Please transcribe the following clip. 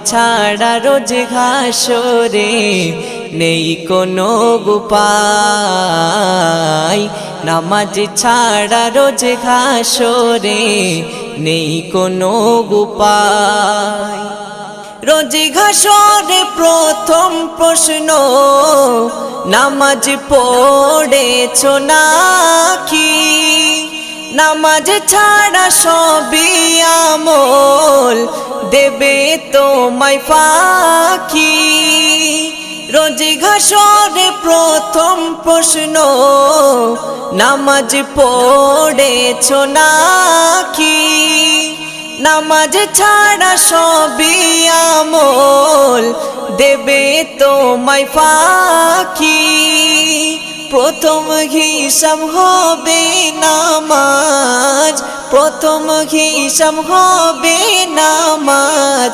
ছাড়া রোজ ঘাসরে নেই কোনো উপায়, নামাজ ছাড়া রোজ ঘাসরে নেই কোনো উপায়। রোজ ঘাসরে প্রথম প্রশ্ন, নামাজ পড়েছো নাকি? নামাজ ছাড়া সবই আমল দেবে তোমায় ফাঁকি। রোজ ঘাসরে প্রথম প্রশ্ন, নামাজ পড়েছো নাকি? নামাজ ছাড়া সবই আমল দেবে তোমায় ফাঁকি। প্রথম হিসাব হবে নামাজ, প্রথম হিসাব হবে নামাজ।